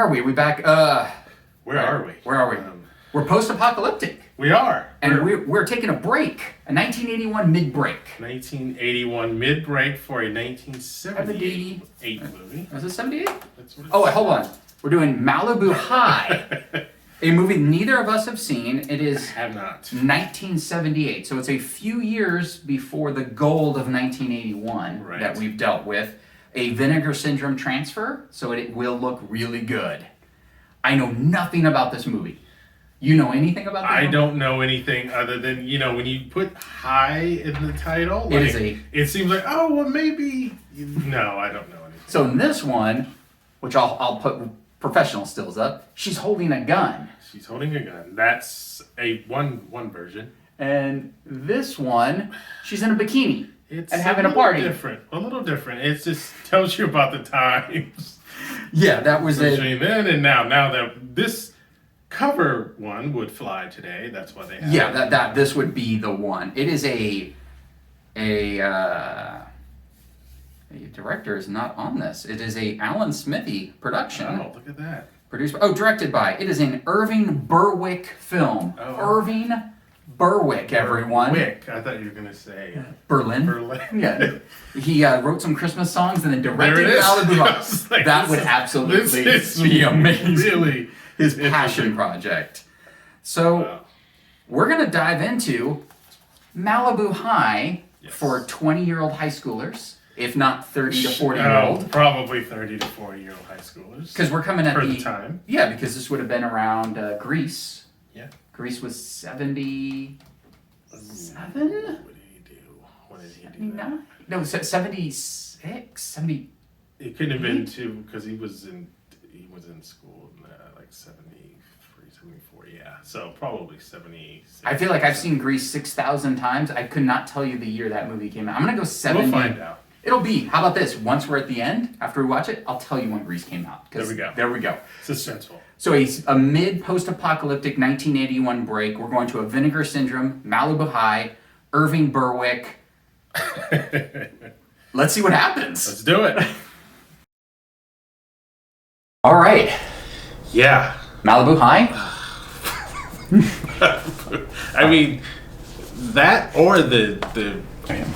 are we? Are we back? Where are we? Where are we? We're post-apocalyptic. We are. And we're taking a break. A 1981 mid-break. 1981 mid-break for a 1978 movie. Was it 78? That's what it Oh, wait, hold on. We're doing Malibu High. A movie neither of us have seen. It is have not. 1978. So it's a few years before the gold of 1981 that we've dealt with. A Vinegar syndrome transfer, so it will look really good. I know nothing about this movie. You know anything about this movie? I don't know anything other than, when you put high in the title, it seems like, oh, well, maybe. No, I don't know anything. So in this one, which I'll put professional stills up, she's holding a gun. She's holding a gun. That's a one version. And this one, she's in a bikini and having a party. A little different. It just tells you about the times. Yeah, that was it. Between then and now. Now that this cover one would fly today, that's why they have it. Yeah, this would be the one. It is a director is not on this. It is a Alan Smithy production. Oh, look at that. Directed by. It is an Irvin Berwick film. Oh. Irvin Berwick, everyone. Berwick. I thought you were going to say Berlin. Yeah. He wrote some Christmas songs and then directed Malibu High. Like, that would absolutely be amazing. Really his passion project. So we're going to dive into Malibu High for 20-year-old high schoolers, if not 30 to 40-year-old. Probably 30 to 40-year-old high schoolers. Because we're coming at the time. Yeah, because this would have been around Greece. Yeah. Greece was 77? What did he do? 79? No, 76? 70? It couldn't have been too, because he was in school in like 73, 74, yeah. So probably 76. I feel like I've seen Grease 6,000 times. I could not tell you the year that movie came out. I'm going to go 70. We'll find out. It'll be, how about this? Once we're at the end, after we watch it, I'll tell you when Grease came out. There we go. There we go. Suspenseful. So a mid-post-apocalyptic 1981 break. We're going to a Vinegar syndrome, Malibu High, Irving Berwick. Let's see what happens. Let's do it. All right. Yeah. Malibu High? I mean, that or the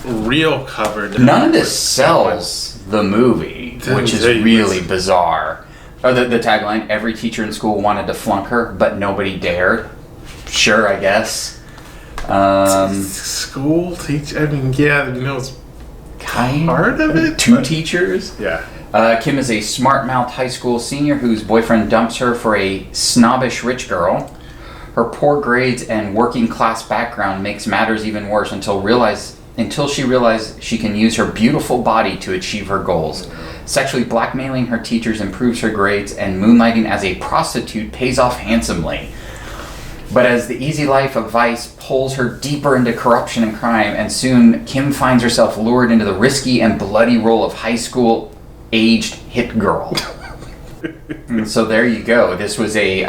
real cover. None of this sells the movie, which is really bizarre. Or the tagline, every teacher in school wanted to flunk her, but nobody dared. Sure, I guess. School teacher, I mean, yeah, it's part of it. Two teachers? Yeah. Kim is a smart-mouthed high school senior whose boyfriend dumps her for a snobbish rich girl. Her poor grades and working-class background makes matters even worse until she realizes she can use her beautiful body to achieve her goals. Sexually blackmailing her teachers improves her grades, and moonlighting as a prostitute pays off handsomely. But as the easy life of vice pulls her deeper into corruption and crime, and soon Kim finds herself lured into the risky and bloody role of high school-aged hit girl. And so there you go. This was a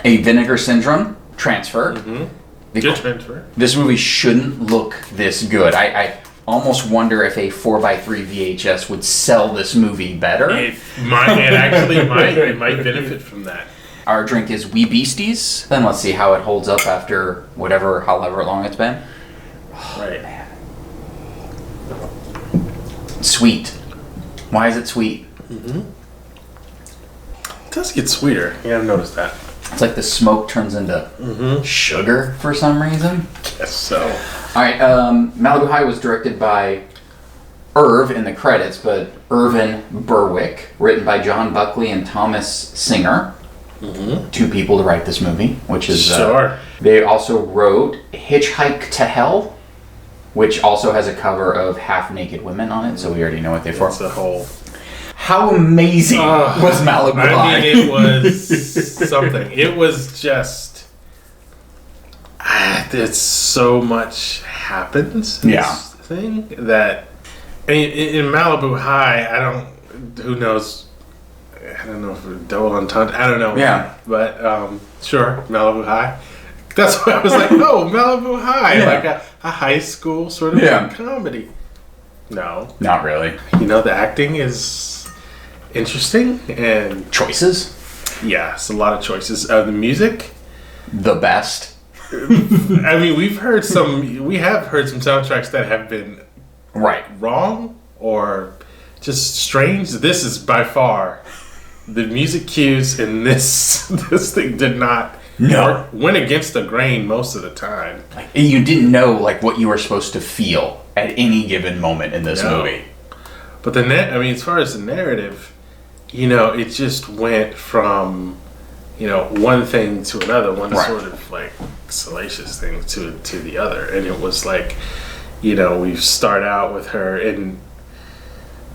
Vinegar syndrome transfer. Mm-hmm. Good transfer. This movie shouldn't look this good. I almost wonder if a 4x3 VHS would sell this movie better. It actually might. It might benefit from that. Our drink is Wee Beasties. Then let's see how it holds up after however long it's been. Right. Man. Sweet. Why is it sweet? Mm-hmm. It does get sweeter. Yeah, I've noticed that. It's like the smoke turns into sugar for some reason. Guess so. All right, Malibu High was directed by Irv in the credits, but Irvin Berwick, written by John Buckley and Thomas Singer. Mm-hmm. Two people to write this movie, which is... Sure. They also wrote Hitchhike to Hell, which also has a cover of half-naked women on it, so we already know what they're for. It's a whole... How amazing was Malibu High? I mean, it was something. It was just... There's so much happens in this thing that... I mean, in Malibu High, who knows... I don't know if we're double entendre. I don't know. Yeah. But, sure, Malibu High. That's why I was like, oh, Malibu High. Like a high school sort of comedy. No. Not really. The acting is interesting and choices. Yeah, it's a lot of choices. The music, the best. I mean, we have heard some soundtracks that have been wrong or just strange. This is by far the music cues in this thing did not went against the grain most of the time. Like, you didn't know like what you were supposed to feel at any given moment in this movie. But as far as the narrative, it just went from one thing to another, one sort of like salacious thing to the other, and it was like we start out with her in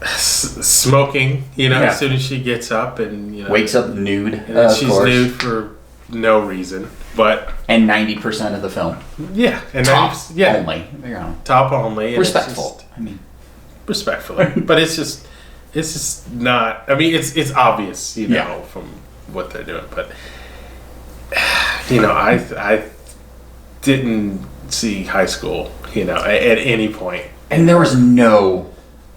smoking, as soon as she gets up and wakes up nude, and she's nude for no reason, and 90% of the film, and top only, top only, respectful. Respectfully, but it's just not. I mean, it's obvious, from what they're doing, but I didn't see high school, at any point, and there was no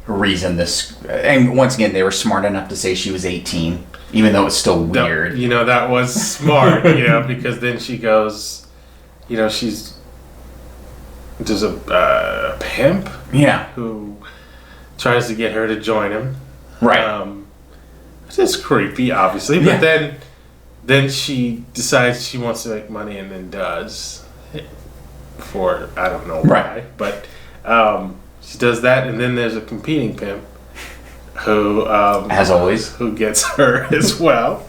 reason this. And once again, they were smart enough to say she was 18, even though it's still weird. That was smart, because then she goes, there's a pimp, who tries to get her to join him, which is creepy, obviously, but then she decides she wants to make money and then does, for I don't know why, but she does that, and then there's a competing pimp who, as always, who gets her as well,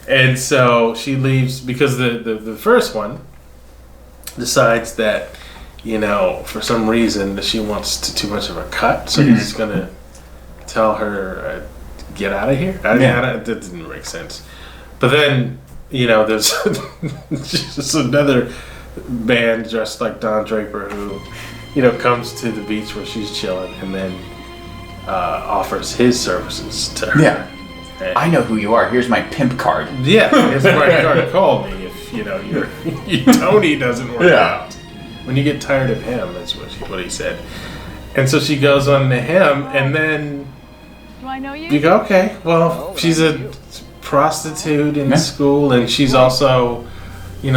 and so she leaves because the first one decides that for some reason that she wants too much of a cut, so he's gonna tell her get out of here. That didn't make sense. But then there's just another man dressed like Don Draper who comes to the beach where she's chilling and then offers his services to her. And I know who you are. Here's my pimp card. Here's my card. Call me if your Tony doesn't work out. When you get tired of him, that's what he said. And so she goes on to him, and then do I know you? You go, okay, well, she's a prostitute in school, and she's also,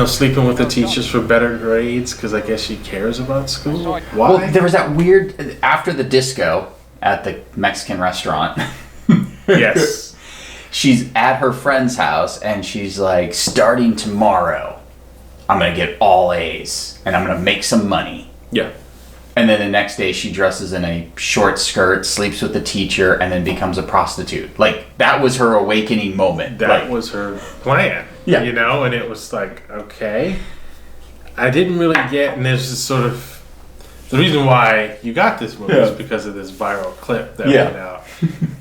sleeping with the teachers for better grades because I guess she cares about school. Why? Well, there was that weird after the disco at the Mexican restaurant. Yes. She's at her friend's house, and she's like, starting tomorrow, I'm going to get all A's, and I'm going to make some money. Yeah. And then the next day she dresses in a short skirt, sleeps with the teacher, and then becomes a prostitute. Like, that was her awakening moment. That was her plan. Yeah. And it was like, okay. I didn't really get, and there's this sort of, the reason why you got this movie is because of this viral clip that went out.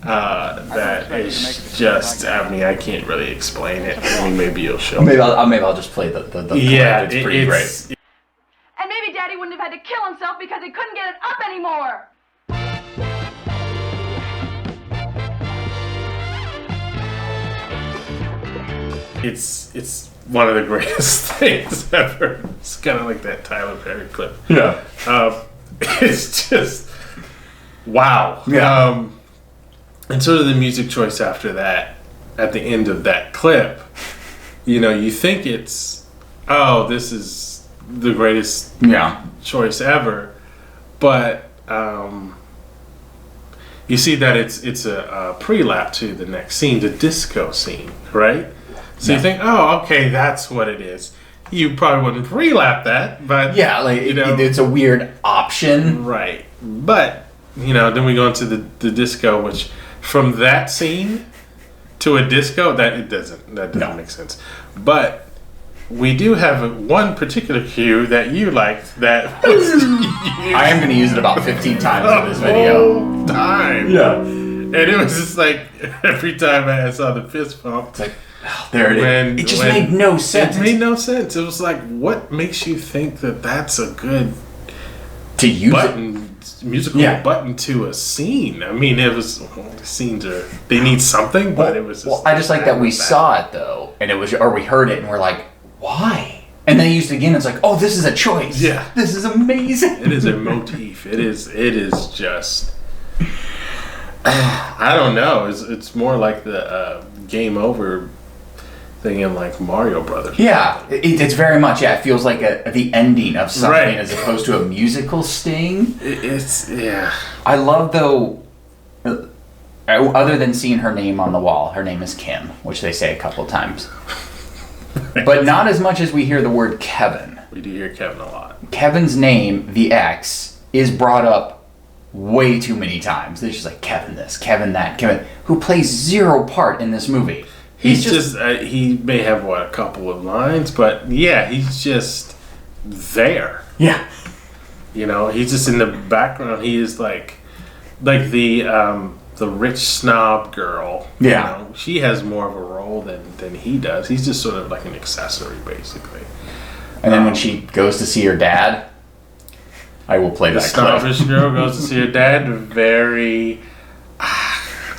That is just, I can't really explain it. I mean, maybe you'll show me. Maybe I'll just play the clip. It's pretty great. And maybe Daddy wouldn't have had to kill himself because he couldn't get it up anymore. It's one of the greatest things ever. It's kind of like that Tyler Perry clip. Yeah. It's just wow. Yeah. And sort of the music choice after that, at the end of that clip, you think it's, this is the greatest choice ever, but you see that it's a pre-lap to the next scene, the disco scene, right? So you think, okay, that's what it is. You probably wouldn't pre-lap that, but it's a weird option, right? But then we go into the disco, which from that scene to a disco, that doesn't make sense. But we do have one particular cue that you liked. That was I am going to use it about 15 times in this video. Time. Yeah, and it was just like every time I saw the fist pump, it's like, there it is. It just made no sense. It made no sense. It was like, what makes you think that that's a good to use musical button to a scene? I mean, it was scenes they need something, but it was. I just like that we saw it though, and we heard it, and we're like, why? And then they used it again. It's like, oh, this is a choice. Yeah, this is amazing. It is a motif. It is just. I don't know. It's more like the game over thing in like Mario Brothers. Yeah, it's very much. Yeah, it feels like the ending of something Right. as opposed to a musical sting. It's yeah. I love though. Other than seeing her name on the wall, her name is Kim, which they say a couple times. But not as much as we hear the word Kevin. We do hear Kevin a lot. Kevin's name, the X, is brought up way too many times. They're just like, Kevin this, Kevin that, Kevin, who plays zero part in this movie. He's just he may have a couple of lines, but yeah, he's just there. Yeah. You know, he's just in the background. He is like the rich snob girl. Yeah. You know, she has more of a role than he does. He's just sort of like an accessory, basically. And then when she goes to see her dad, I will play The that clip. snobbish girl goes to see her dad. Very,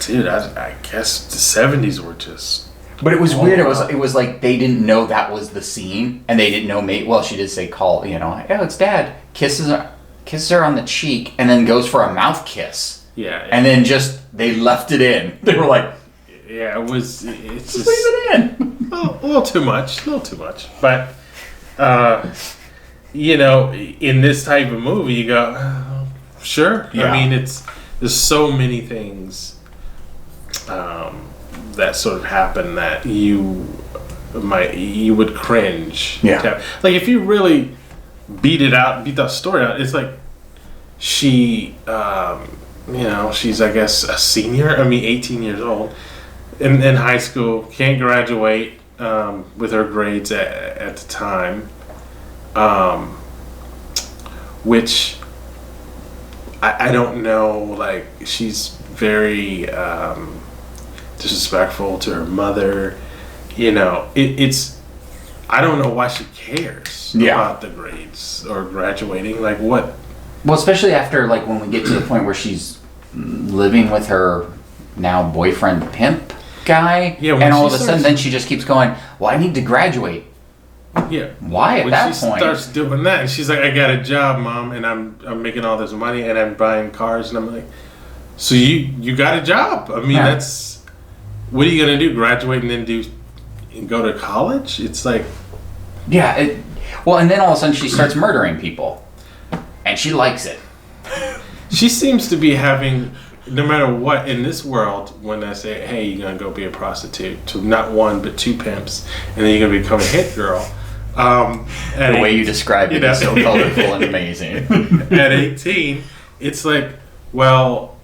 dude. I guess the '70s were just. But it was weird. wow. It was like they didn't know that was the scene, and they didn't know. Well, she did say call. You know, oh, it's Dad. Kisses her on the cheek, and then goes for a mouth kiss. Yeah. And then just they left it in. They were like, yeah, it's just just leave it in. a little too much. But you know, in this type of movie, you go, oh, sure. Yeah. I mean, there's so many things that sort of happen that you would cringe. Yeah. Like if you really beat the story out, it's like she, you know, she's I guess a senior. 18 years old in high school, can't graduate with her grades at the time. Which I don't know, like she's very disrespectful to her mother. You know, it's I don't know why she cares about the grades or graduating. Like what? Well, especially after like when we get to the point where she's living with her now boyfriend pimp guy, Yeah, when and all she of a sudden starts- then she just keeps going, well, I need to graduate. Yeah. Why at When that she point? starts doing that, and she's like, "I got a job, Mom, and I'm making all this money, and I'm buying cars," and I'm like, "So you got a job? I mean, Yeah. that's what are you gonna do? Graduate and then go to college? It's like, Yeah, well, and then all of a sudden she starts murdering people, and she likes it. she seems to be having." No matter what in this world, when I say, "Hey, you're gonna go be a prostitute to not one but two pimps, and then you're gonna become a hit girl," The way you described it is so colorful and amazing. at 18, it's like, well,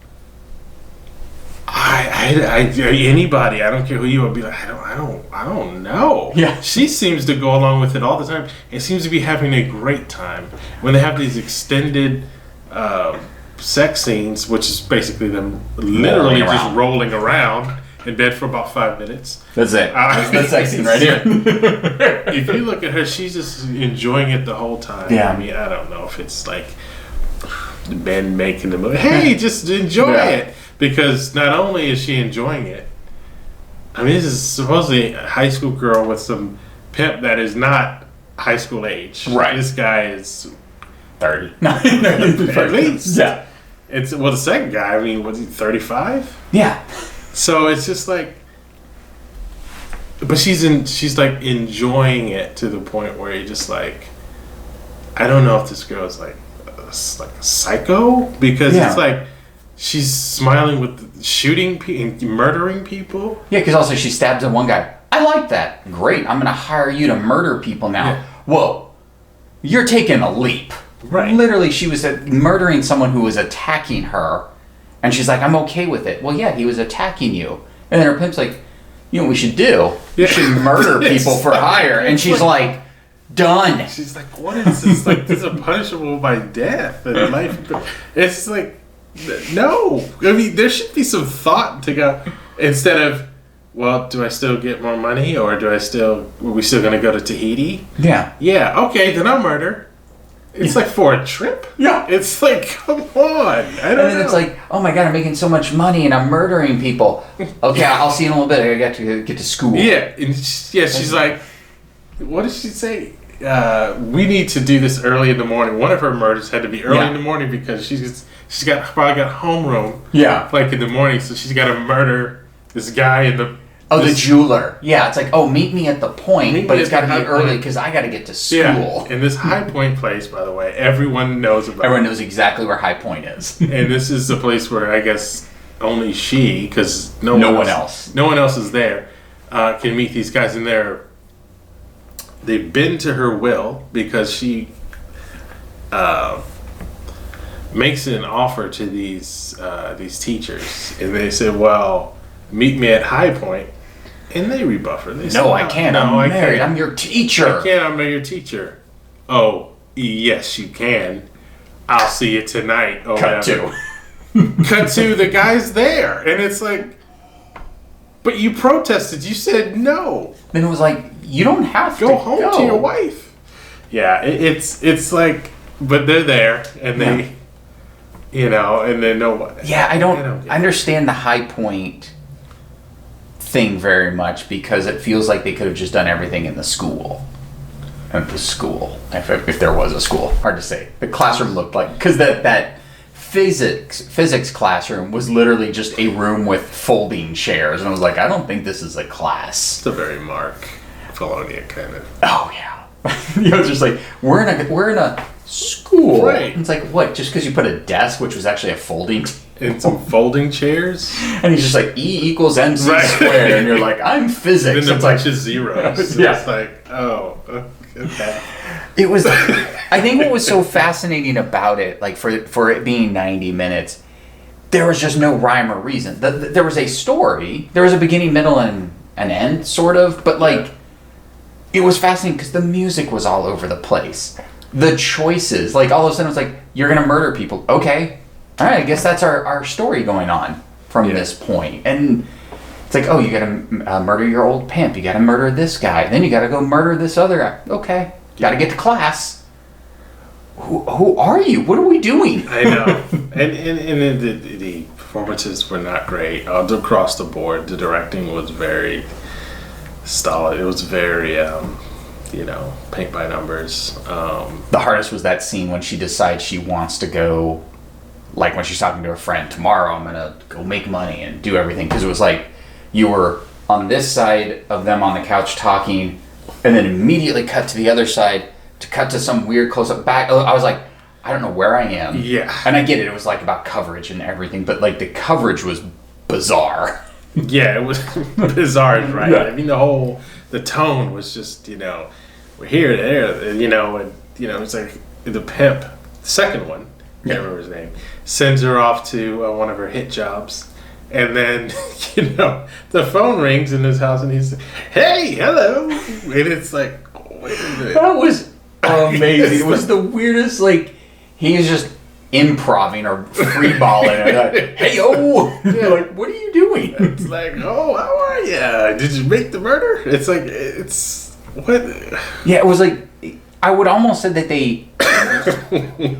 anybody, I don't care who you would be like, I don't know. Yeah. She seems to go along with it all the time. It seems to be having a great time when they have these extended sex scenes, which is basically them literally just rolling around in bed for about 5 minutes. That's it. That's the sex scene right here. If you look at her, she's just enjoying it the whole time. Yeah. I mean, I don't know if it's like the men making the movie. Hey, just enjoy it. Because not only is she enjoying it, I mean, this is supposedly a high school girl with some pimp that is not high school age. Right. This guy is 30. at least. Yeah. The second guy, I mean, was he 35? Yeah. So it's just like, but she's like enjoying it to the point where you're just like, I don't know if this girl is like a psycho, because it's like she's smiling with shooting and murdering people. Yeah, because also she stabs at one guy. I like that. Great. I'm going to hire you to murder people now. Yeah. Whoa. You're taking a leap. Right. Literally, she was murdering someone who was attacking her. And she's like, I'm okay with it. Well, yeah, he was attacking you. And then her pimp's like, you know what we should do? We should murder people for hire. And she's like, done. She's like, what is this? Like, this is punishable by death and life. It's like, no. I mean, there should be some thought to go, instead of, well, do I still get more money, or are we still going to go to Tahiti? Yeah. Yeah, okay, then I'll murder. It's like for a trip? Yeah. It's like, come on. I don't know. And then it's like, oh my God, I'm making so much money and I'm murdering people. Okay, I'll see you in a little bit. I got to get to school. Yeah, and she's like, what did she say? we need to do this early in the morning. One of her murders had to be early in the morning because she's probably got homeroom. Yeah. Like in the morning, so she's got to murder this guy in the. The jeweler. Yeah, it's like, meet me at the point, but it's got to be early because I got to get to school. Yeah. And this High Point place, by the way, everyone knows about. Everyone knows exactly where High Point is. And this is the place where I guess only she, because no one else is there, can meet these guys. And they've been to her will because she makes an offer to these teachers, and they said, "Well, meet me at High Point." And they rebuff her. They say, I can't. I'm married. I'm your teacher. I can't. I'm not your teacher. Oh, yes, you can. I'll see you tonight. Oh, Cut to. Cut to the guy's there. And it's like, but you protested. You said no. Then it was like, you don't have to go home to your wife. Yeah, it's like, but they're there. And they, and then no one. Yeah, I don't understand the High Point thing very much because it feels like they could have just done everything in the school. If there was a school, hard to say. The classroom looked like, because that physics classroom was literally just a room with folding chairs, and I was like, I don't think this is a class. It's a very Mark Follonia kind of. Oh yeah, it's just like we're in a school. Right. It's like, what? Just because you put a desk, which was actually a folding. And some folding chairs. And he's just like, E equals MC squared. And you're like, I'm physics. And then a bunch of zeros. Yeah. It's like, oh, okay. It was, I think what was so fascinating about it, like for it being 90 minutes, there was just no rhyme or reason. There was a story. There was a beginning, middle, and an end, sort of. But like, it was fascinating because the music was all over the place. The choices, like all of a sudden it was like, you're going to murder people. Okay. All right, I guess that's our story going on from this point. And it's like, you got to murder your old pimp. You got to murder this guy. Then you got to go murder this other guy. Okay, got to get to class. Who are you? What are we doing? I know. And the performances were not great across the board. The directing was very stolid. It was very, paint by numbers. The hardest was that scene when she decides she wants to go. Like when she's talking to her friend, tomorrow I'm going to go make money and do everything. Because it was like you were on this side of them on the couch talking and then immediately cut to the other side to cut to some weird close-up back. I was like, I don't know where I am. Yeah. And I get it. It was like about coverage and everything. But like the coverage was bizarre. Yeah, it was bizarre, right? Yeah. I mean, the tone was just, we're here, there, and, it's like the pimp, the second one. Can't remember his name. Sends her off to one of her hit jobs, and then the phone rings in his house, and he's, "Hey, hello," and it's like, wait a minute. That was amazing. It was the weirdest. Like he was just improvising or freeballing. Like, hey yo, like what are you doing? It's like, oh, how are you? Did you make the murder? It's like it's what? Yeah, it was like I would almost say that they.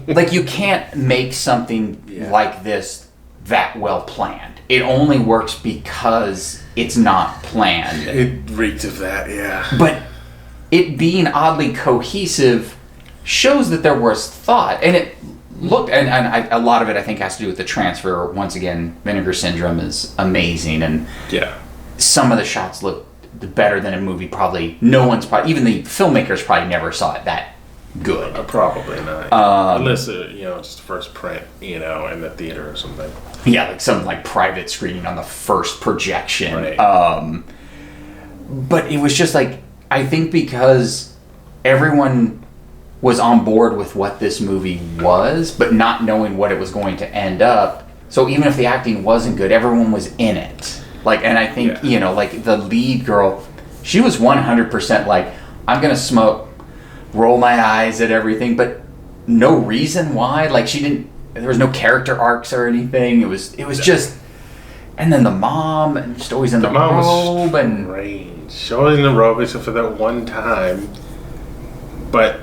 Like you can't make something like this that well planned. It only works because it's not planned. It reeked of that, yeah. But it being oddly cohesive shows that there was thought, and it looked. And a lot of it I think has to do with the transfer. Once again, Vinegar Syndrome is amazing, and some of the shots look better than a movie. Probably even the filmmakers probably never saw it that good. Probably not. Unless just first print, in the theater or something. Yeah, like some private screening on the first projection. Right. But it was just like, I think because everyone was on board with what this movie was, but not knowing what it was going to end up. So even if the acting wasn't good, everyone was in it. And I think, the lead girl, she was 100% like, I'm going to smoke, roll my eyes at everything, but no reason why. There was no character arcs or anything. It was just, and then the mom, and just always in the robe, and strange. She always in the robe except for that one time. But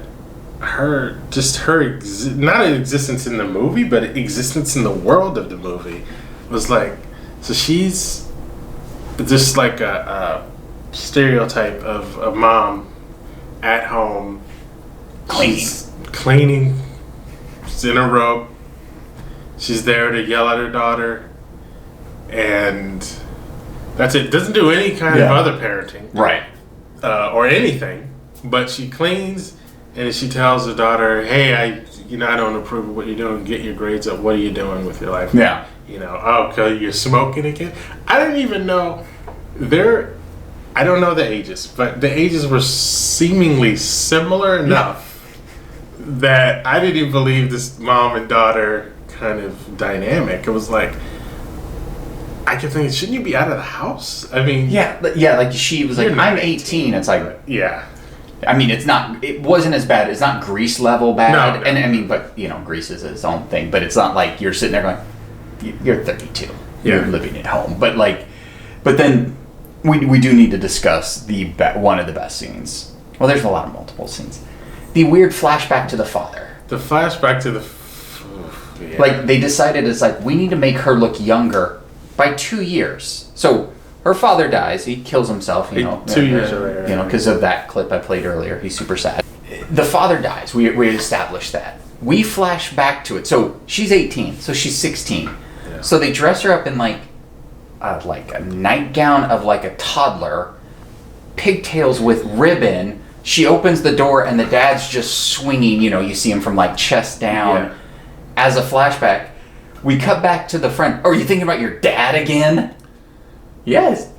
not an existence in the movie, but existence in the world of the movie was like. So she's just like a stereotype of a mom at home She's cleaning. She's in a robe. She's there to yell at her daughter. And that's it. Doesn't do any kind of other parenting. Right. Or anything. But she cleans and she tells her daughter, hey, I don't approve of what you're doing. Get your grades up. What are you doing with your life? Yeah. Okay, you're smoking again? I didn't even know. I don't know the ages, but the ages were seemingly similar enough that I didn't even believe this mom and daughter kind of dynamic. It was like, I kept thinking, shouldn't you be out of the house? I mean... Yeah, like she was like, I'm 18. It's like... Yeah. I mean, it wasn't as bad. It's not Grease level bad. No. And I mean, but, Grease is its own thing. But it's not like you're sitting there going, you're 32. You're living at home. But then we do need to discuss one of the best scenes. Well, there's a lot of multiple scenes. The weird flashback to the father. The flashback to the... Yeah. Like, they decided it's like, we need to make her look younger by 2 years. So, her father dies. He kills himself, 2 years earlier. Because of that clip I played earlier. He's super sad. The father dies. We established that. We flash back to it. So, she's 18. So, she's 16. Yeah. So, they dress her up in, like a nightgown of, like, a toddler. Pigtails with ribbon. She opens the door, and the dad's just swinging. You see him from, like, chest down. Yeah. As a flashback, we cut back to the friend. Oh, are you thinking about your dad again? Yes.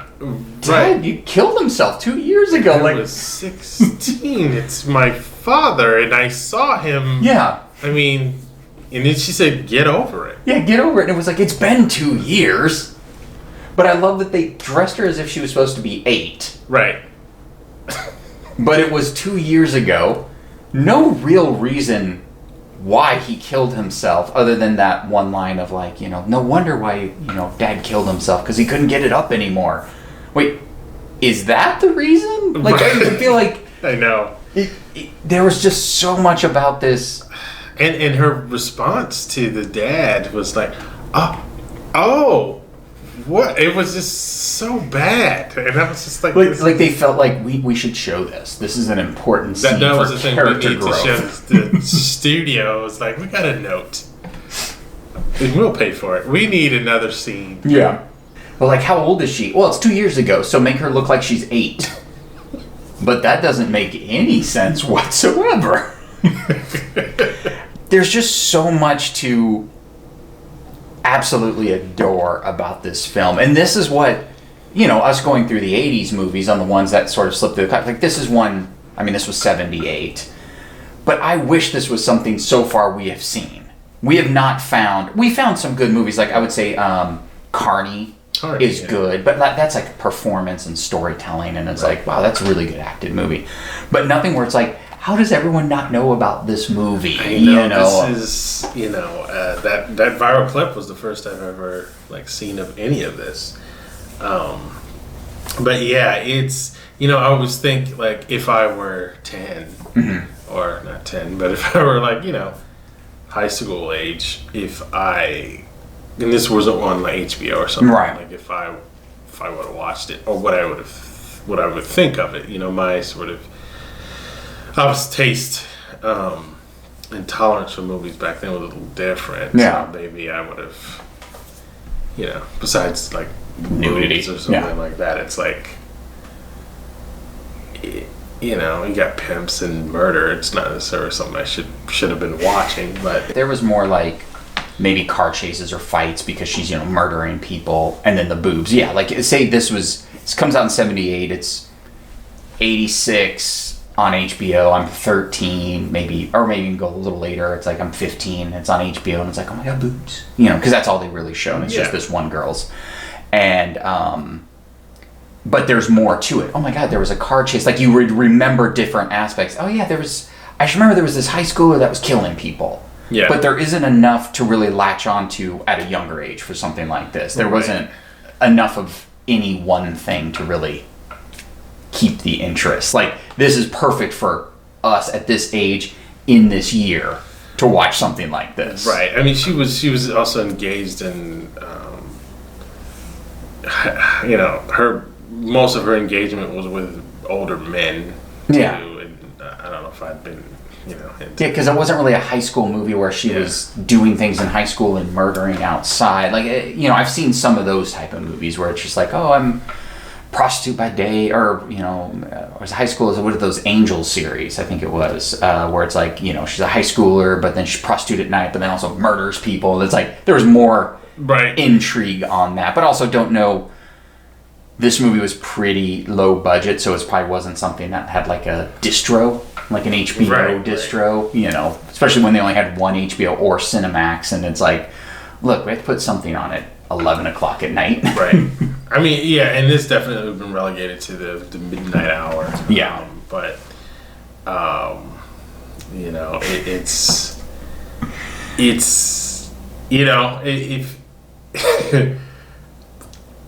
Dad, you killed himself 2 years ago. I was 16. It's my father, and I saw him. Yeah. I mean, and then she said, get over it. Yeah, get over it. And it was like, it's been 2 years. But I love that they dressed her as if she was supposed to be 8. Right. But it was 2 years ago. No real reason why he killed himself other than that one line of like, no wonder why, dad killed himself because he couldn't get it up anymore. Wait, is that the reason? Like, I feel like... I know. There was just so much about this. And her response to the dad was like, oh, what? It was just so bad. And I was just like... Like they felt like we should show this. This is an important scene that was for the thing character we need growth. to show the studio. It was like, we got a note. And we'll pay for it. We need another scene. Yeah. Well, like, how old is she? Well, it's 2 years ago, so make her look like she's 8. But that doesn't make any sense whatsoever. There's just so much to absolutely adore about this film. And this is what, us going through the 80s movies on the ones that sort of slipped through the cracks. Like, this is one, this was 78. But I wish this was something so far we have seen. We found some good movies. Like, I would say Carney is good. But that's like performance and storytelling. And it's like, wow, that's a really good acted movie. But nothing where it's like, how does everyone not know about this movie? This is, that viral clip was the first I've ever seen of any of this. But yeah, it's, I always think if I were 10, or not 10, but if I were high school age, and this was on HBO or something, right? If I would have watched it, or what I would think of it, my sort of. I was taste and tolerance for movies back then was a little different. Yeah. So maybe I would have, besides nudity or something like that, it's like, you got pimps and murder. It's not necessarily something I should have been watching, but there was more like maybe car chases or fights because she's murdering people, and then the boobs. Yeah, say this comes out in 78. It's 86. On HBO, I'm 13, maybe even go a little later. It's like I'm 15, and it's on HBO, and it's like, oh my god, boobs, because that's all they really show, and it's just this one girl's, and but there's more to it. Oh my god, there was a car chase. Like you would remember different aspects. Oh yeah, I just remember there was this high schooler that was killing people. Yeah. But there isn't enough to really latch onto at a younger age for something like this. There wasn't enough of any one thing to really keep the interest. This is perfect for us at this age in this year to watch something like this. Right. She was also engaged in most of her engagement was with older men too, and I don't know if I'd been Yeah, because it wasn't really a high school movie where she was doing things in high school and murdering outside. Like, I've seen some of those type of movies where it's just like, oh, I'm prostitute by day, or, was high school, what are those Angels series, I think it was, where it's like, she's a high schooler, but then she's prostitute at night, but then also murders people. It's like, there was more intrigue on that, but also don't know. This movie was pretty low budget, so it probably wasn't something that had like a distro, like an HBO distro, especially when they only had one HBO or Cinemax, and it's like, look, we have to put something on at 11 o'clock at night. Right. I mean, yeah, and this definitely been relegated to the midnight hour. Yeah. But, it's if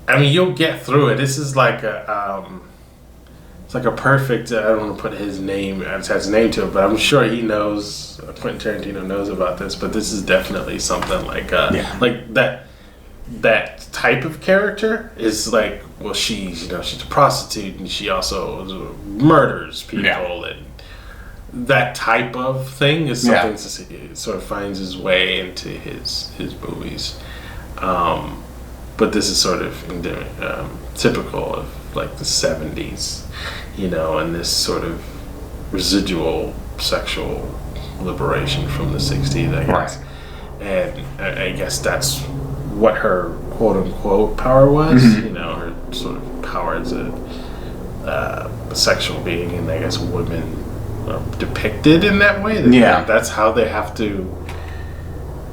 I mean, you'll get through it. This is like it's like a perfect. I don't want to put his name to it, but I'm sure he knows. Quentin Tarantino knows about this, but this is definitely something like like that. That type of character is like, well, she's a prostitute, and she also murders people, and that type of thing is something that sort of finds his way into his movies. But this is sort of typical of like the 70s, and this sort of residual sexual liberation from the 60s, I guess. Right. And I guess that's what her quote unquote power was, her sort of power as a sexual being, and I guess women are depicted in that way. That's how they have to.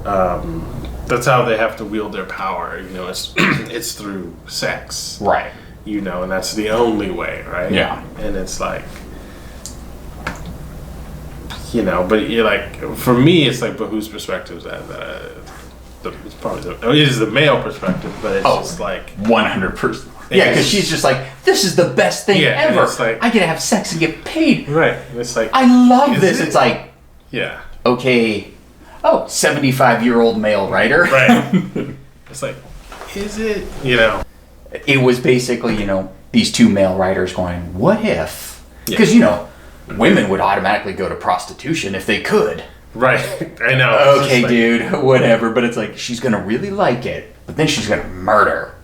That's how they have to wield their power. It's through sex, right? And that's the only way, right? Yeah. And it's like, but you're like, for me, it's like, but whose perspective is that? It's probably it is the male perspective, but it's just like 100%. Yeah, because she's just like, this is the best thing ever. It's like, I get to have sex and get paid. Right. And it's like, I love this. It's like, okay. Oh, 75-year-old male writer. Right. It's like, is it? It was basically, these two male writers going, what if? Because, women would automatically go to prostitution if they could. Right. I know. Okay, dude, whatever. But it's like, she's going to really like it, but then she's going to murder.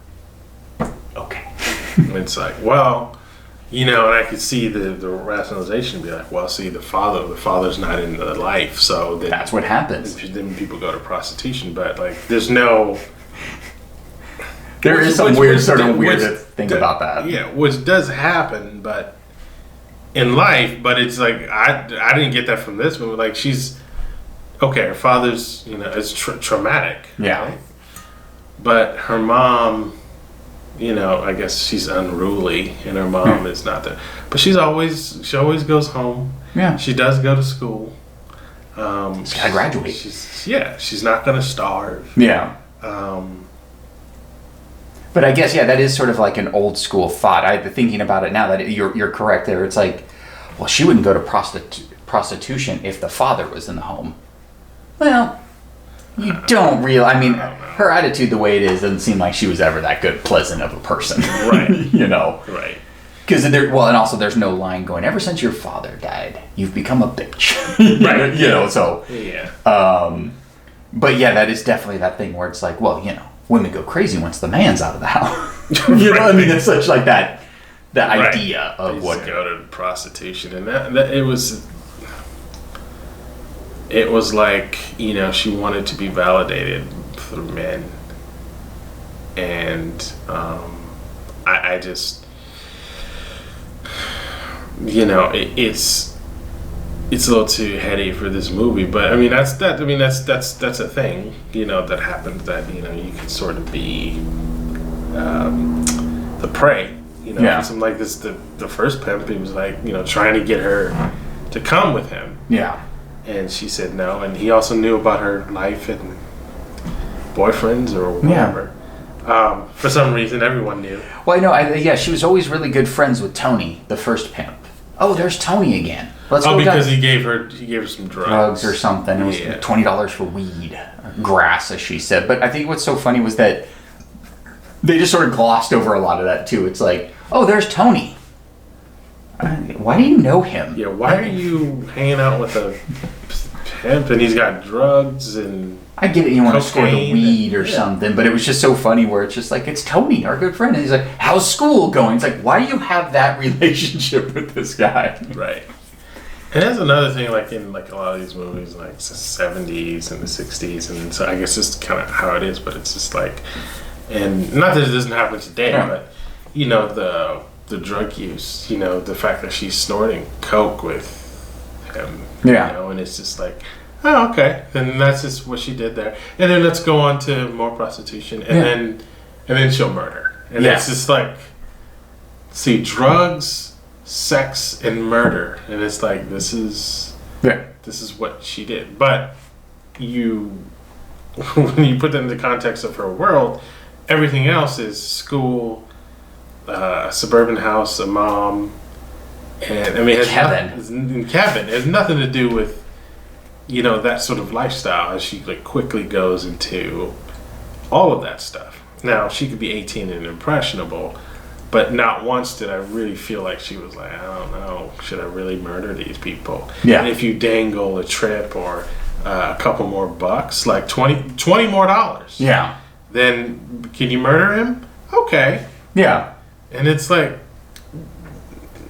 Okay. It's like, well, and I could see the rationalization be like, well, see, the father's not in the life, so then that's what happens. Then people go to prostitution, but like, there's no. There is some weird thing about that. Yeah, which does happen, but in life, but it's like I didn't get that from this movie. Like, she's okay. Her father's it's traumatic. Yeah. Right? But her mom. I guess she's unruly, and her mom is not there. But she always goes home. Yeah. She does go to school. She's gotta graduate. She's not gonna starve. Yeah. But I guess that is sort of like an old school thought. I've been thinking about it now that you're correct there. It's like, well, she wouldn't go to prostitution if the father was in the home. Well, you don't really. I mean, her attitude, the way it is, doesn't seem like she was ever that pleasant of a person. Right. Right. Because and also there's no line going, ever since your father died, you've become a bitch. Right. So. Yeah. But that is definitely that thing where it's like, well, women go crazy once the man's out of the house. Right. I mean, it's such like that. The idea of what go to prostitution, and that it was. It was like, she wanted to be validated through men. And I just, it's a little too heady for this movie. But I mean, that's a thing, that happens, that, you can sort of be the prey. Something like this, the first pimp, he was like, trying to get her to come with him. Yeah. And she said no, and he also knew about her life and boyfriends or whatever. Yeah. For some reason, everyone knew. Well, I know. She was always really good friends with Tony, the first pimp. Oh, there's Tony again. Let's go. Because he gave her some drugs or something. It was $20 for weed, grass, as she said. But I think what's so funny was that they just sort of glossed over a lot of that too. It's like, oh, there's Tony. Why do you know him? Yeah, why are you hanging out with a pimp and he's got drugs and... I get it, you want to score the cocaine weed or something, but it was just so funny where it's just like, it's Tony, our good friend. And he's like, how's school going? It's like, why do you have that relationship with this guy? Right. And that's another thing, like in like a lot of these movies, like the 70s and the 60s, and so I guess it's kind of how it is, but it's just like, and not that it doesn't happen today, but you know, the drug use, you know, the fact that she's snorting coke with him, you know, and it's just like, oh, okay, and that's just what she did there, and then let's go on to more prostitution, and then she'll murder, and it's just like, see, drugs, sex, and murder, and it's like this is what she did, but when you put that in the context of her world, everything else is school, a suburban house, a mom, and I mean, Kevin has nothing to do with, you know, that sort of lifestyle, as she like quickly goes into all of that stuff. Now, she could be 18 and impressionable, but not once did I really feel like she was like, I don't know, should I really murder these people? Yeah. And if you dangle a trip or a couple more bucks, like $20 more, then can you murder him? Okay. Yeah. And it's like,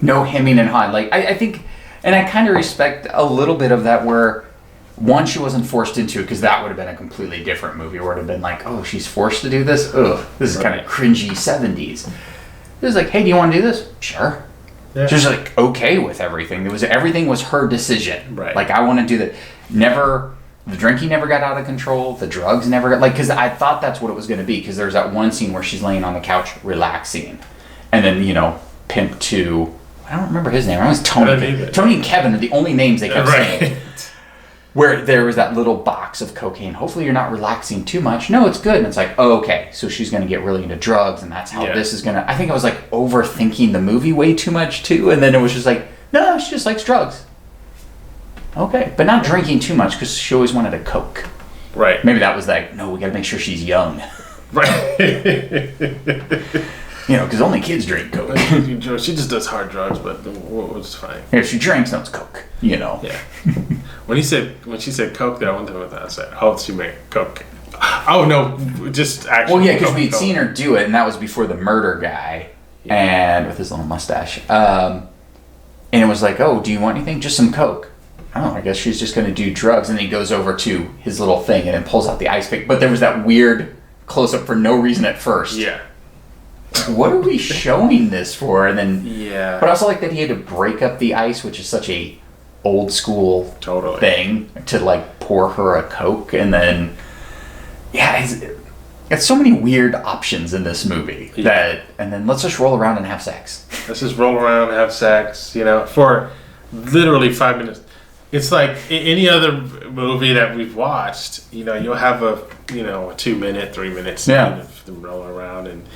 no hemming and hawing. Like, I think, and I kind of respect a little bit of that where, one, she wasn't forced into it, because that would have been a completely different movie where it would have been like, oh, she's forced to do this? Ugh, this is kind of cringy 70s. It was like, hey, do you want to do this? Sure. Yeah. She was like okay with everything. Everything was her decision. Right. Like, I want to do that. The drinking never got out of control. The drugs never got, like, because I thought that's what it was going to be, because there's that one scene where she's laying on the couch relaxing. And then, you know, Pimp 2, I don't remember his name. I was Tony. Tony and Kevin are the only names they kept saying. Where there was that little box of cocaine. Hopefully you're not relaxing too much. No, it's good. And it's like, oh, okay. So she's going to get really into drugs, and that's how this is going to... I think I was like overthinking the movie way too much too. And then it was just like, no, she just likes drugs. Okay. But not drinking too much, because she always wanted a Coke. Right. Maybe that was like, no, we got to make sure she's young. Right. You know, because only kids drink Coke. She just does hard drugs, but it's fine. If she drinks, no, it's Coke. You know. Yeah. When she said Coke, there, I went to that. I said, "Oh, she made Coke." Oh no, just actually. Well, yeah, because we'd seen her do it, and that was before the murder guy, and with his little mustache. And it was like, "Oh, do you want anything? Just some Coke." Oh, I guess she's just going to do drugs, and then he goes over to his little thing and then pulls out the ice pick. But there was that weird close up for no reason at first. Yeah. What are we showing this for? And then, but also like that he had to break up the ice, which is such a old school thing, to like pour her a Coke, and then it's so many weird options in this movie and then let's just roll around and have sex. Let's just roll around and have sex, you know, for literally 5 minutes. It's like any other movie that we've watched, you know, you'll have a 2-minute, 3-minute scene of them rolling around and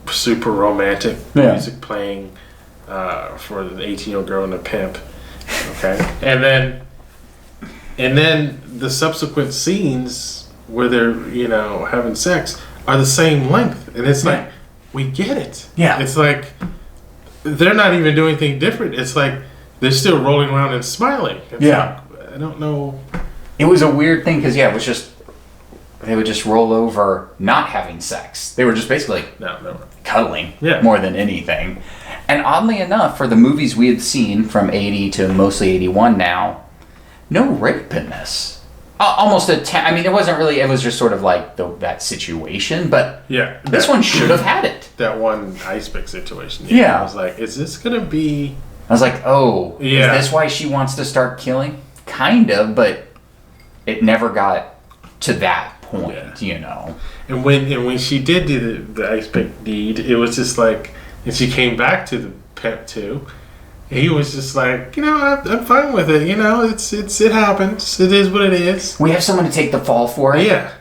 super romantic music playing for the 18-year-old girl and a pimp. Okay. And then the subsequent scenes where they're, you know, having sex are the same length. And it's like, we get it. Yeah. It's like they're not even doing anything different. It's like they're still rolling around and smiling. It's like, I don't know. It was a weird thing because it was just they would just roll over not having sex. They were just basically cuddling more than anything. And oddly enough, for the movies we had seen from 80 to mostly 81 now, no rape in this. Almost I mean, it wasn't really, it was just sort of like that situation, but this one should have had it. That one ice pick situation. Yeah. I was like, is this going to be... I was like, oh, is this why she wants to start killing? Kind of, but it never got to that point, you know. And when she did do the ice pick deed, it was just like, and she came back to the Pimp 2, he was just like, you know, I'm fine with it, you know, it happens, it is what it is. We have someone to take the fall for it. Yeah.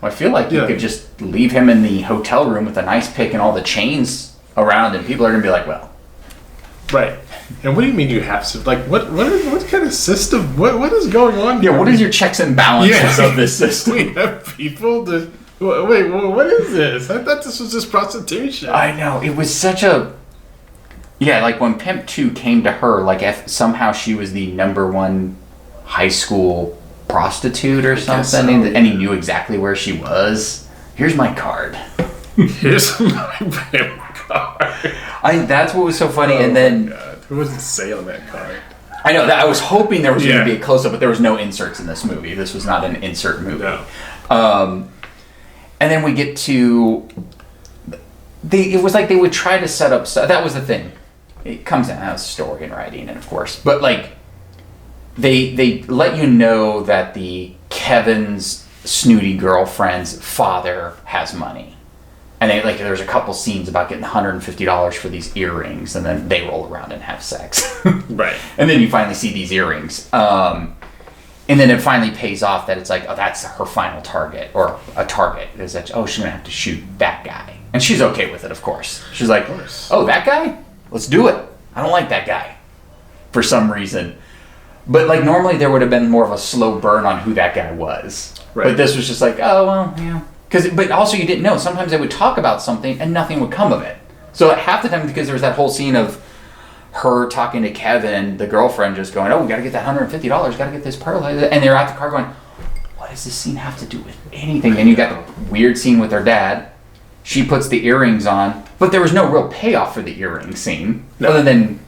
Well, I feel like you could just leave him in the hotel room with an ice pick and all the chains around, and people are going to be like, well. Right. And what do you mean you have to? Like, what kind of system? What is going on here? Yeah, what is your checks and balances of this system? We have people to... Wait, what is this? I thought this was just prostitution. I know. It was such a... Yeah, like when Pimp 2 came to her, like if somehow she was the #1 high school prostitute or something, and he knew exactly where she was. Here's my card. Here's my Pimp card. That's what was so funny, and then... God. Who was it say on that card? I know, that I was hoping there was going to be a close-up, but there was no inserts in this movie. This was not an insert movie. No. And then we get to... it was like they would try to set up... that was the thing. It comes down to story and writing, and of course. But, like, they let you know that the Kevin's snooty girlfriend's father has money. And there's a couple scenes about getting $150 for these earrings, and then they roll around and have sex. Right. And then you finally see these earrings. And then it finally pays off that it's like, oh, that's her final target, or a target. Is that, oh, she's going to have to shoot that guy. And she's okay with it, of course. She's like, oh, that guy? Let's do it. I don't like that guy. For some reason. But, like, normally there would have been more of a slow burn on who that guy was. Right. But this was just like, oh, well, yeah. But also you didn't know. Sometimes they would talk about something and nothing would come of it. So half the time, because there was that whole scene of her talking to Kevin, the girlfriend, just going, oh, we got to get that $150, got to get this pearl. And they're at the car going, what does this scene have to do with anything? And you got the weird scene with her dad. She puts the earrings on, but there was no real payoff for the earring scene, other than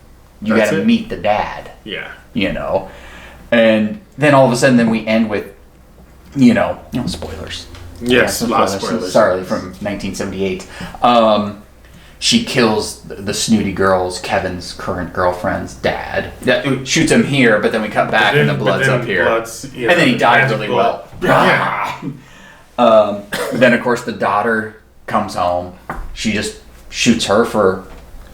you got to meet the dad. Yeah. You know? And then all of a sudden, then we end with, spoilers. Yes, a lot of spoilers. Sorry, from 1978. She kills the snooty girl's, Kevin's current girlfriend's dad. Shoots him here, but then we cut back and the blood's up here. And then he died really well. Yeah. Then, of course, the daughter comes home. She just shoots her for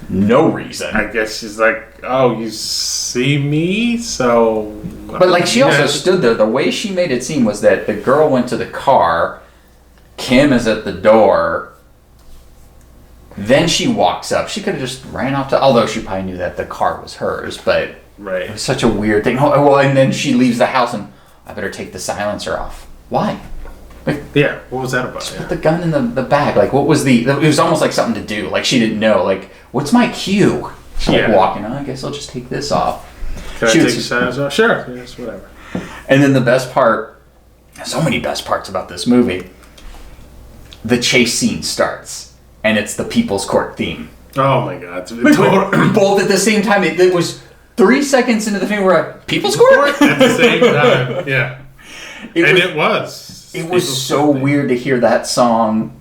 no reason. I guess she's like, oh, you see me? So... But, like, she also stood there. The way she made it seem was that the girl went to the car... Kim is at the door. Then she walks up. She could have just ran off to... Although she probably knew that the car was hers, but... Right. It was such a weird thing. Oh, well, and then she leaves the house and... I better take the silencer off. Why? Yeah, what was that about? Just put the gun in the bag. Like, what was the... It was almost like something to do. Like, she didn't know. Like, what's my cue? She's like walking. Oh, I guess I'll just take this off. Can I take the silencer off? Sure. Yes, whatever. And then the best part... So many best parts about this movie... The chase scene starts, and it's the People's Court theme. Oh my God! Both at the same time. It was 3 seconds into the film where People's Court at the same time. Yeah, it was. It was so weird to hear that song.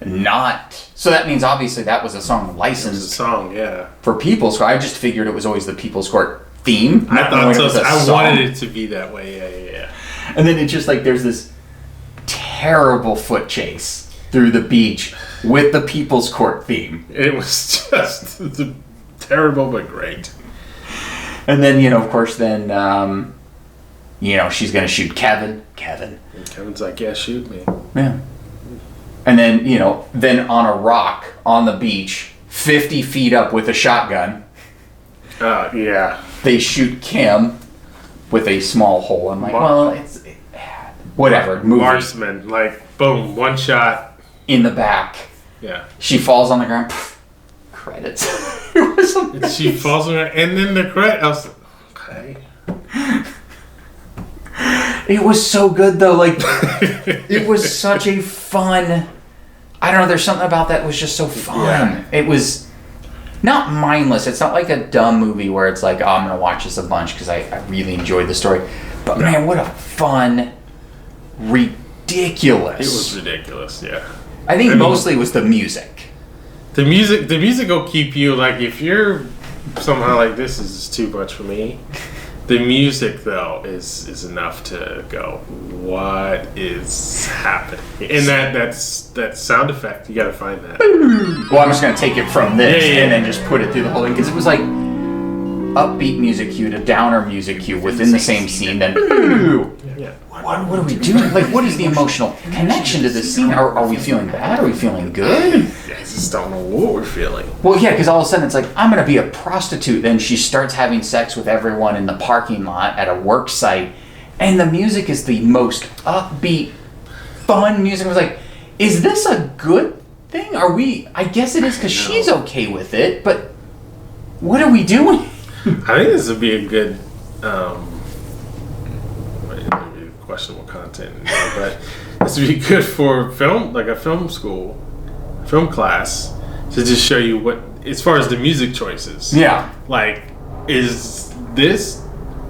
Not so. That means obviously that was a song licensed. It was a song, yeah. For People's Court. I just figured it was always the People's Court theme. I thought so. I wanted it to be that way. Yeah. And then it's just like there's this terrible foot chase through the beach with the People's Court theme. It was just terrible but great. And then, of course, then, she's going to shoot Kevin. And Kevin's like, yeah, shoot me. Yeah. And then, then on a rock on the beach, 50 feet up with a shotgun. Yeah. They shoot Kim with a small hole. I'm like, well, it's... Whatever. Movie. Marksman. Like, boom, one shot. In the back. Yeah. She falls on the ground. Credits. It was amazing. She falls on the ground. And then the credits. I was like, okay. It was so good, though. Like, it was such a fun... I don't know, there's something about that was just so fun. Yeah. It was not mindless. It's not like a dumb movie where it's like, oh, I'm going to watch this a bunch because I really enjoyed the story. But, man, what a fun... ridiculous. It was ridiculous, yeah. I think mostly it was the music. The music will keep you, like, if you're somehow like, this is too much for me, the music, though, is enough to go, what is happening? And that sound effect, you gotta find that. Well, I'm just gonna take it from this and then just put it through the whole thing, because it was like upbeat music cue to downer music cue within the same scene, then yeah. What are we doing? Like, what is the emotional connection to this scene? Are we feeling bad? Are we feeling good? I just don't know what we're feeling. Well, yeah, because all of a sudden it's like, I'm going to be a prostitute. Then she starts having sex with everyone in the parking lot at a work site. And the music is the most upbeat, fun music. I was like, is this a good thing? I guess it is because she's okay with it, but what are we doing? I think this would be a good, maybe questionable content, but this would be good for film, like a film school, film class, to just show you what, as far as the music choices. Yeah. Like, is this,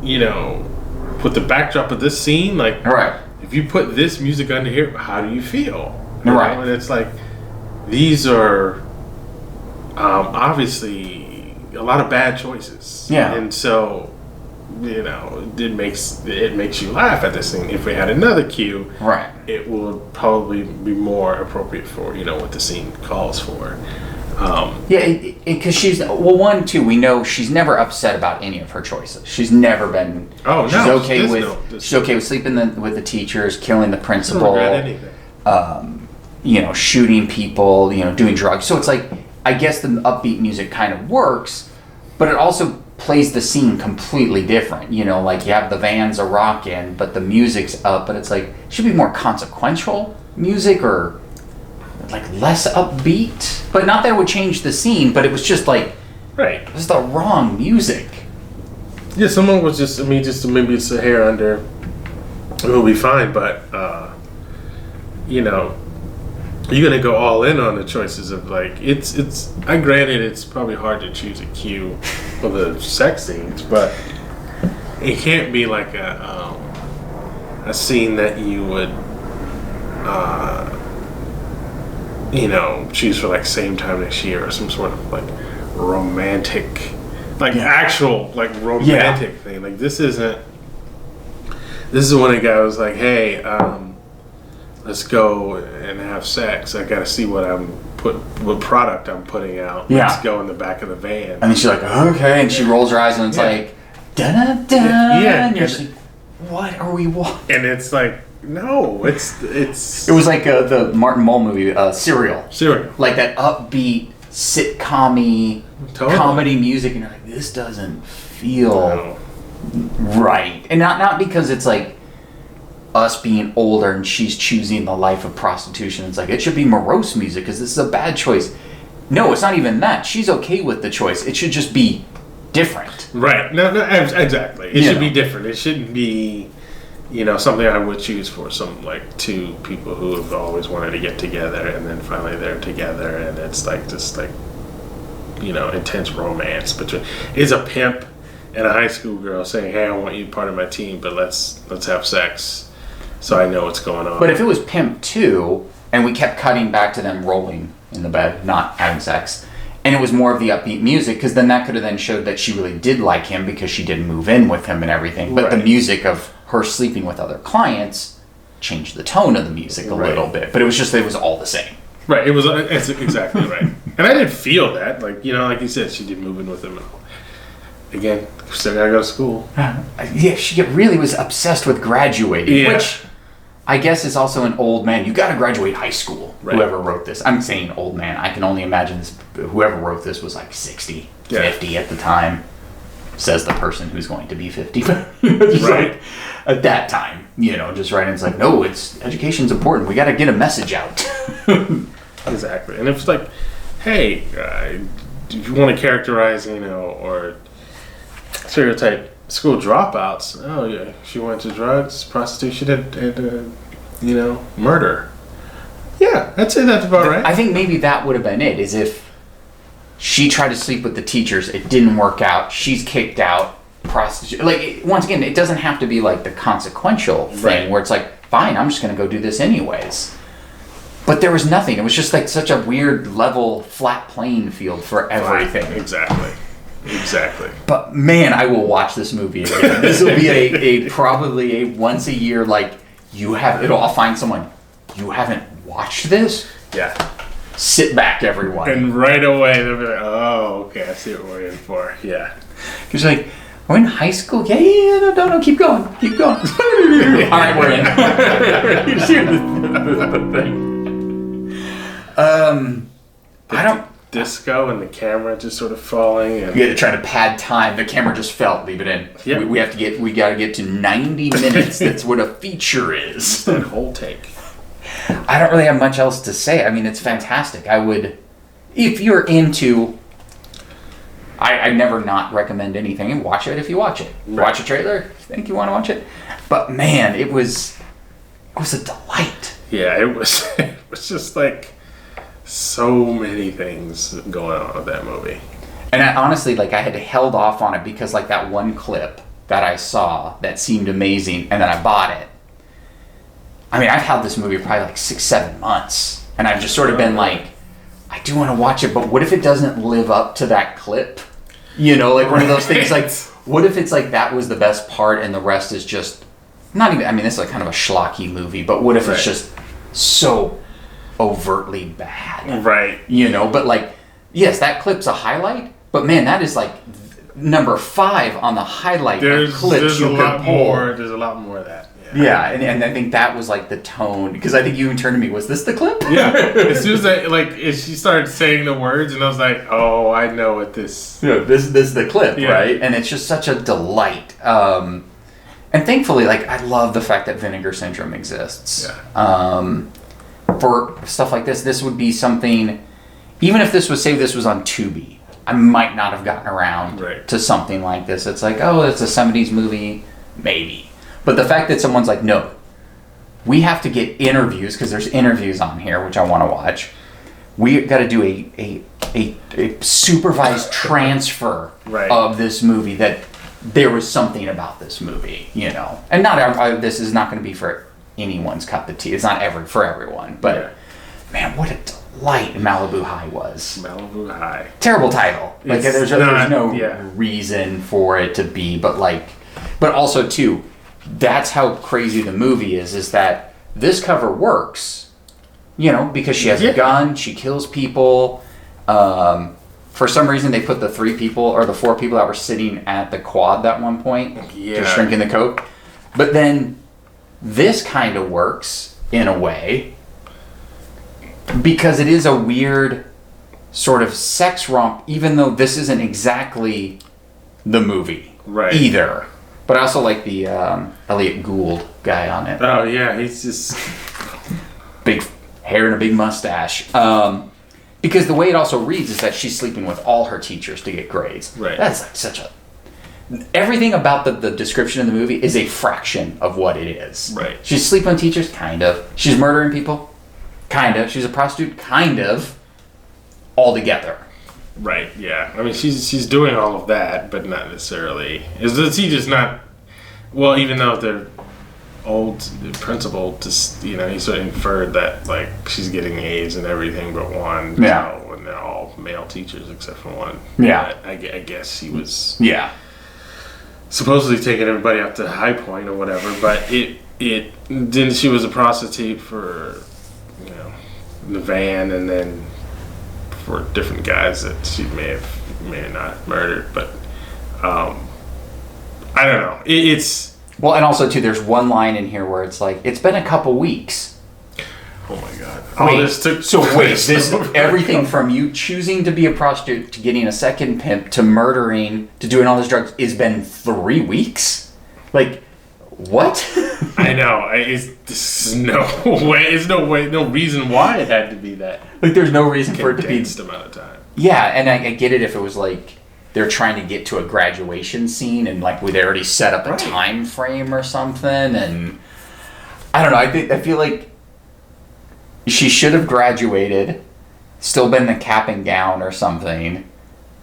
with the backdrop of this scene, like, Right. if you put this music under here, how do you feel? Right. And it's like, these are obviously a lot of bad choices. Yeah. And so, it makes you laugh at this thing. If we had another cue, Right. it would probably be more appropriate for, what the scene calls for. Yeah, because she's, one, two, we know she's never upset about any of her choices. She's never been. Oh, no. She's okay There's with. no- she's okay with sleeping with the teachers, killing the I don't principal. regret anything. Shooting people, doing drugs. So it's like, I guess the upbeat music kind of works, but it also plays the scene completely different. Like you have the vans a rockin', but the music's up, but it's like, it should be more consequential music or like less upbeat. But not that it would change the scene, but it was just like, Right. it was the wrong music. Yeah, someone was just maybe it's a hair under. It'll be fine, but you're gonna go all in on the choices of like it's. I granted it's probably hard to choose a cue for the sex scenes, but it can't be like a scene that you would choose for like same time next year or some sort of like romantic, like actual like romantic thing. Like this isn't. This is when a guy was like, "Hey, let's go and have sex. I got to see what product I'm putting out. Yeah. Let's go in the back of the van." And then she's like, okay, and she rolls her eyes and it's like, da da da. Yeah. And you're just like, what are we watching? And it's like, no, it's. It was like the Martin Mull movie, Serial. Serial. Like that upbeat, sitcom-y comedy music, and you're like, this doesn't feel right. And not because it's like us being older and she's choosing the life of prostitution. It's like, it should be morose music because this is a bad choice. No, it's not even that. She's okay with the choice. It should just be different. Right. No, exactly. It should be different. It shouldn't be, something I would choose for some like two people who have always wanted to get together and then finally they're together and it's like this like, intense romance between. It's a pimp and a high school girl saying, "Hey, I want you part of my team, but let's have sex, so I know what's going on." But if it was Pimp 2 and we kept cutting back to them rolling in the bed, not having sex, and it was more of the upbeat music, because then that could have then showed that she really did like him because she did move in with him and everything. But the music of her sleeping with other clients changed the tone of the music a little bit. But it was all the same. Right. It's exactly right. And I did feel that, like like you said, she did move in with him. Again, still gotta go to school. Yeah, she really was obsessed with graduating, which I guess is also an old man. You gotta graduate high school, whoever wrote this. I'm saying old man. I can only imagine this. Whoever wrote this was like 60, 50 at the time. Says the person who's going to be 50. Like, at that time, just writing. It's like, no, education's important. We gotta get a message out. Exactly. And it's like, hey, if you want to characterize, or stereotype school dropouts. Oh yeah, she went to drugs, prostitution, and murder. Yeah, I'd say that's about right. I think maybe that would have been it. Is if she tried to sleep with the teachers, it didn't work out. She's kicked out. Prostitution. Like once again, it doesn't have to be like the consequential thing where it's like, fine, I'm just going to go do this anyways. But there was nothing. It was just like such a weird level, flat playing field for everything. Exactly. But man, I will watch this movie again. This will be a probably a once a year, like, I'll find someone, you haven't watched this? Yeah. Sit back, everyone. And right away they'll be like, oh, okay, I see what we're in for. Yeah. Because like, we're in high school? Yeah, no, keep going. All right, we're in. I don't... Disco and the camera just sort of falling. And Yeah, trying to pad time. The camera just fell. Leave it in. Yeah. We got to get to 90 minutes. That's what a feature is. that whole take. I don't really have much else to say. I mean, it's fantastic. I would, if you're into I never not recommend anything, and watch it if you watch it. Right. Watch a trailer if you think you want to watch it. But man, it was a delight. Yeah, it was. It was just like so many things going on with that movie. And I, honestly, like I had held off on it because like that one clip that I saw that seemed amazing, and then I bought it. I mean, I've had this movie probably like 6-7 months, and I've just sort of been like, I do want to watch it, but what if it doesn't live up to that clip? You know, like one of those things. Like, what if it's like that was the best part, and the rest is just not even. I mean, this is like kind of a schlocky movie, but what if it's just so overtly bad? Right. You know, but like, yes, that clip's a highlight, but man, that is like number 5 on the highlight of clips there's you a could lot pull. more. There's a lot more of that. Yeah, and I think that was like the tone, because I think you even turned to me, was this the clip? Yeah. As soon as she started saying the words, and I was like, oh, I know what this. Yeah, this is the clip, Yeah. right? And it's just such a delight. And thankfully, like, I love the fact that Vinegar Syndrome exists. Yeah. For stuff like this would be something, even if this was on Tubi, I might not have gotten around to something like this. It's like, oh, it's a 70s movie, maybe. But the fact that someone's like, no, we have to get interviews, because there's interviews on here, which I want to watch. We got to do a supervised transfer of this movie, that there was something about this movie, you know. And not this is not going to be for anyone's cup of tea. It's not for everyone. But man, what a delight Malibu High was. Malibu High. Terrible title. Like there's no reason for it to be, but also too, that's how crazy the movie is that this cover works, you know, because she has a gun, she kills people. For some reason, they put the 3 people or the 4 people that were sitting at the quad at one point, just drinking the Coke. But then this kind of works in a way because it is a weird sort of sex romp, even though this isn't exactly the movie either. But I also like the Elliot Gould guy on it. Oh, yeah, he's just... big hair and a big mustache. Because the way it also reads is that she's sleeping with all her teachers to get grades. Right. That's like such a... Everything about the description of the movie is a fraction of what it is. Right. She's sleeping with teachers, kind of. She's murdering people, kind of. She's a prostitute, kind of. All together. Right, yeah. I mean, she's doing all of that, but not necessarily. Is the teacher's not... Well, even though they're old, the principal, just, you know, he sort of inferred that, like, she's getting A's and everything but one. Yeah. You know, and they're all male teachers except for one. Yeah. But I guess he was... Yeah. Supposedly taking everybody up to High Point or whatever, but then she was a prostitute for, you know, the van, and then for different guys that she may have not murdered, but I don't know. It's well, and also too, there's one line in here where it's like, it's been a couple weeks. oh my god! This everything from you choosing to be a prostitute to getting a second pimp to murdering to doing all this drugs has been 3 weeks. Like, what? I know. There's no way. There's no reason why it had to be that. Like, there's no reason for it to be condensed amount of time. Yeah, and I get it if it was like they're trying to get to a graduation scene and like they already set up a time frame or something, and I don't know. I feel like she should have graduated, still been in the cap and gown or something,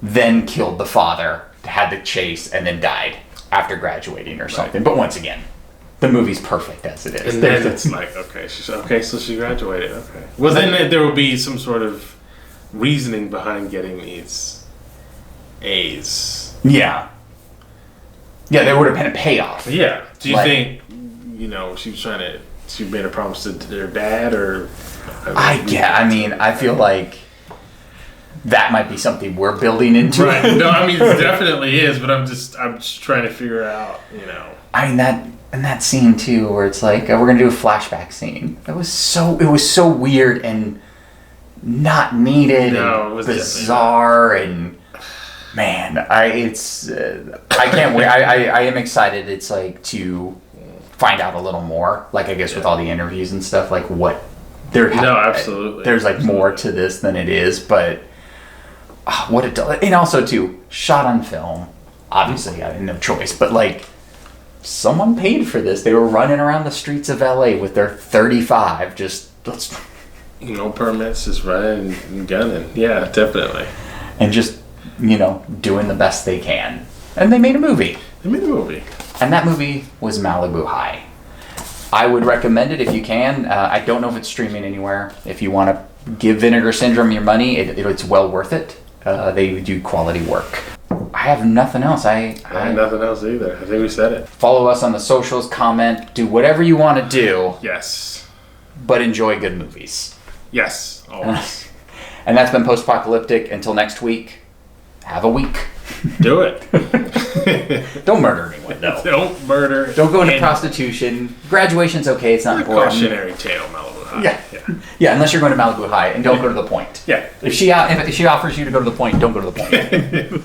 then killed the father, had the chase, and then died after graduating or something. But once again, the movie's perfect as it is. And then it's like, okay, so she graduated. Okay. Well, then there will be some sort of reasoning behind getting these A's. Yeah. Yeah, there would have been a payoff. Yeah. Do you think, you know, she made a promise to their dad, or? I feel like that might be something we're building into. Right. No, I mean, it definitely is, but I'm just trying to figure out, you know. I mean, that scene too, where it's like, we're gonna do a flashback scene. It was so weird and not needed. No, and it was bizarre, and man, I can't wait. I am excited. It's like to find out a little more. Like, I guess with all the interviews and stuff, like what there. No, absolutely. There's like more to this than it is, but what it does, and also too, shot on film. Obviously, I had no choice, but like, someone paid for this. They were running around the streets of LA with their 35, just let's, No permits, just running and gunning. Yeah, definitely. and just doing the best they can. And they made a movie. They made a movie. And that movie was Malibu High. I would recommend it if you can. I don't know if it's streaming anywhere. If you want to give Vinegar Syndrome your money, it's well worth it. They do quality work. I have nothing else. I have nothing else either. I think we said it. Follow us on the socials, comment, do whatever you want to do. Yes. But enjoy good movies. Yes. Always. And that's been Post Apocalyptic. Until next week, have a week. Do it. Don't murder anyone, though. Don't murder. Don't go into prostitution. Graduation's okay. It's not important. Cautionary tale, Malibu High. Yeah, unless you're going to Malibu High, and don't go to the point. Yeah. If she offers you to go to the point, don't go to the point.